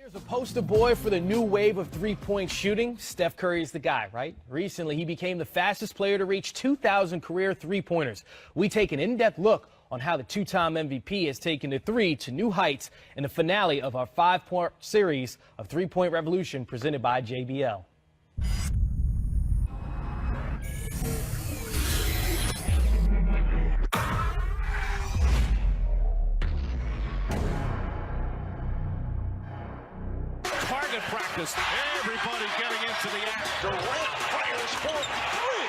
Here's a poster boy for the new wave of three-point shooting. Steph Curry is the guy, right? Recently, he became the fastest player to reach 2,000 career three-pointers. We take an in-depth look on how the two-time MVP has taken the three to new heights in the finale of our five-part series of Three-Point Revolution presented by JBL. Target practice. Everybody getting into the act. Durant fires for three.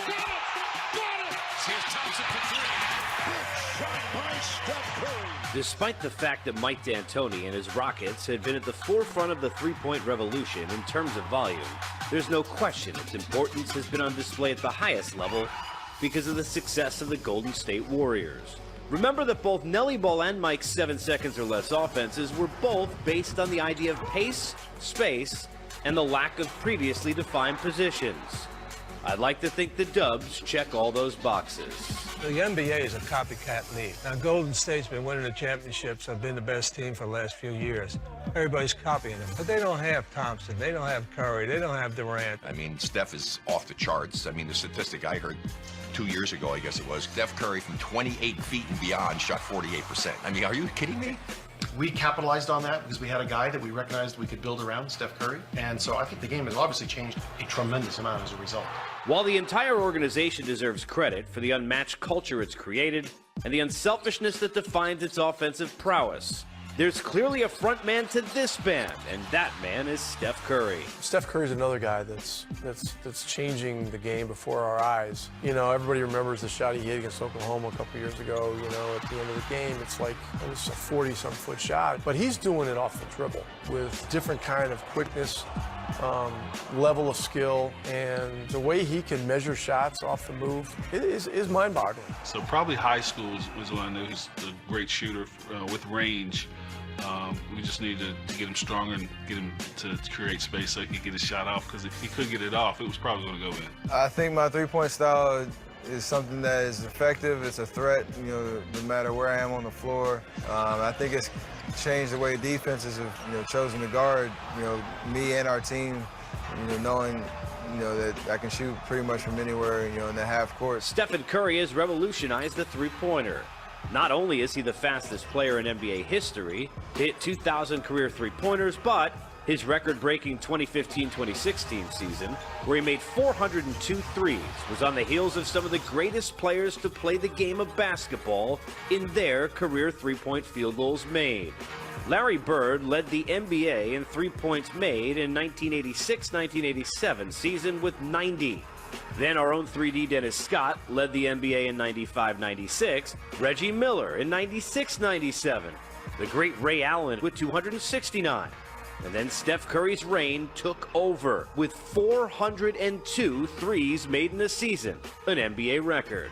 Got it! Here's Thompson for three. Good shot by Steph Curry. Despite the fact that Mike D'Antoni and his Rockets had been at the forefront of the three-point revolution in terms of volume, there's no question its importance has been on display at the highest level because of the success of the Golden State Warriors. Remember that both Nelly Ball and Mike's 7 seconds or less offenses were both based on the idea of pace, space, and the lack of previously defined positions. I'd like to think the Dubs check all those boxes. The NBA is a copycat league. Now, Golden State's been winning the championships, have been the best team for the last few years. Everybody's copying them. But they don't have Thompson, they don't have Curry, they don't have Durant. I mean, Steph is off the charts. I mean, the statistic I heard 2 years ago, I guess it was, Steph Curry from 28 feet and beyond shot 48%. I mean, are you kidding me? We capitalized on that because we had a guy that we recognized we could build around, Steph Curry. And so I think the game has obviously changed a tremendous amount as a result. While the entire organization deserves credit for the unmatched culture it's created and the unselfishness that defines its offensive prowess, there's clearly a front man to this band, and that man is Steph Curry. Steph Curry's another guy that's changing the game before our eyes. You know, everybody remembers the shot he hit against Oklahoma a couple years ago. You know, at the end of the game, it's like it was a 40-some foot shot, but he's doing it off the dribble with different kind of quickness, level of skill, and the way he can measure shots off the move is mind-boggling. So probably high school was when I knew he's a great shooter with range. We just needed to get him stronger and get him to create space so he could get his shot off, because if he could get it off, it was probably going to go in. I think my three-point style is something that is effective. It's a threat, you know, no matter where I am on the floor. I think it's changed the way defenses have, you know, chosen to guard, you know, me and our team, you know, knowing, you know, that I can shoot pretty much from anywhere, you know, in the half court. Stephen Curry has revolutionized the three-pointer. Not only is he the fastest player in NBA history to hit 2,000 career three-pointers, but his record-breaking 2015-2016 season, where he made 402 threes, was on the heels of some of the greatest players to play the game of basketball in their career three-point field goals made. Larry Bird led the NBA in three-points made in 1986-1987 season with 90. Then our own 3D Dennis Scott led the NBA in 95-96, Reggie Miller in 96-97, the great Ray Allen with 269. And then Steph Curry's reign took over with 402 threes made in a season, an NBA record.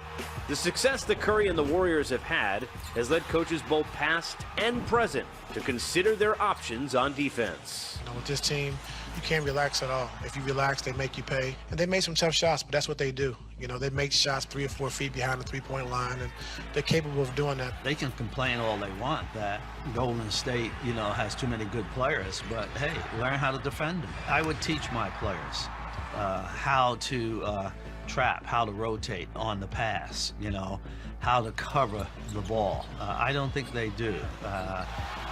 The success that Curry and the Warriors have had has led coaches both past and present to consider their options on defense. You know, with this team, you can't relax at all. If you relax, they make you pay. And they made some tough shots, but that's what they do. You know, they make shots 3 or 4 feet behind the three-point line, and they're capable of doing that. They can complain all they want that Golden State, you know, has too many good players, but hey, learn how to defend them. I would teach my players how to trap, how to rotate on the pass, you know, how to cover the ball. I don't think they do,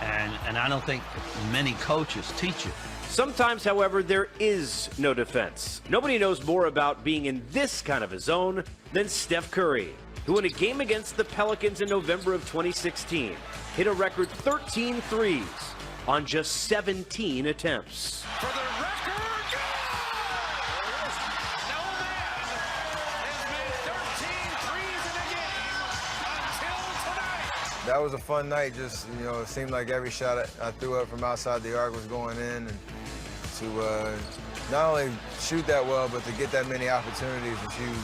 and I don't think many coaches teach it. Sometimes, however, there is no defense. Nobody knows more about being in this kind of a zone than Steph Curry, who in a game against the Pelicans in November of 2016 hit a record 13 threes on just 17 attempts. For the record, no man has made 13 threes in a game until tonight. That was a fun night. Just, you know, it seemed like every shot I threw up from outside the arc was going in, and to not only shoot that well, but to get that many opportunities was huge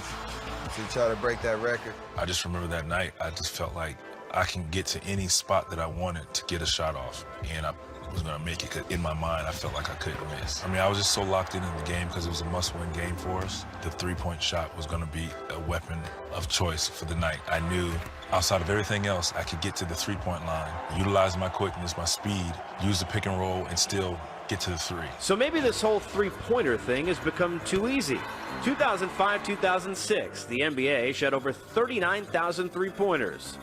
to try to break that record. I just remember that night, I just felt like I can get to any spot that I wanted to get a shot off. And was going to make it. 'Cause in my mind, I felt like I couldn't miss. I mean, I was just so locked in the game because it was a must-win game for us. The three-point shot was going to be a weapon of choice for the night. I knew outside of everything else, I could get to the three-point line, utilize my quickness, my speed, use the pick and roll, and still get to the three. So maybe this whole three-pointer thing has become too easy. 2005-2006, the NBA shot over 39,000 three-pointers.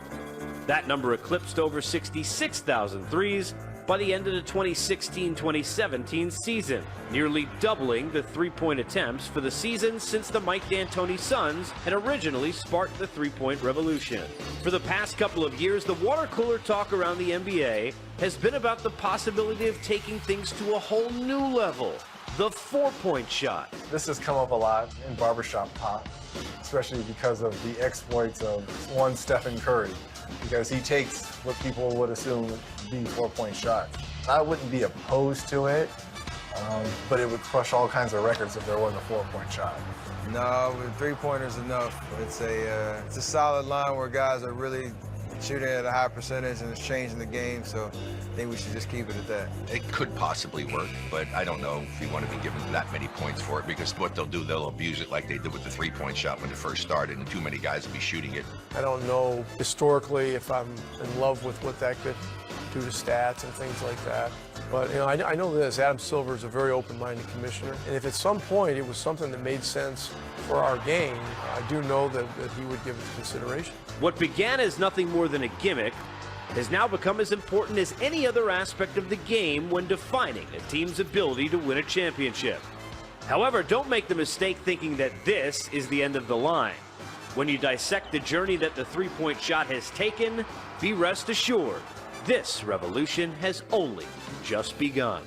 That number eclipsed over 66,000 threes by the end of the 2016-2017 season, nearly doubling the three-point attempts for the season since the Mike D'Antoni Suns had originally sparked the three-point revolution. For the past couple of years, the water cooler talk around the NBA has been about the possibility of taking things to a whole new level, the four-point shot. This has come up a lot in barbershop talk, especially because of the exploits of one Stephen Curry, because he takes what people would assume would be four-point shots. I wouldn't be opposed to it, but it would crush all kinds of records if there wasn't a four-point shot. No, three-pointers enough. It's a solid line where guys are really shooting at a high percentage and it's changing the game, so I think we should just keep it at that. It could possibly work, but I don't know if you want to be given that many points for it, because what they'll do, they'll abuse it like they did with the three-point shot when it first started, and too many guys will be shooting it. I don't know historically if I'm in love with what that could do to stats and things like that. But you know, I know this, Adam Silver is a very open-minded commissioner, and if at some point it was something that made sense for our game, I do know that he would give it consideration. What began as nothing more than a gimmick has now become as important as any other aspect of the game when defining a team's ability to win a championship. However, don't make the mistake thinking that this is the end of the line. When you dissect the journey that the three-point shot has taken, be rest assured, this revolution has only just begun.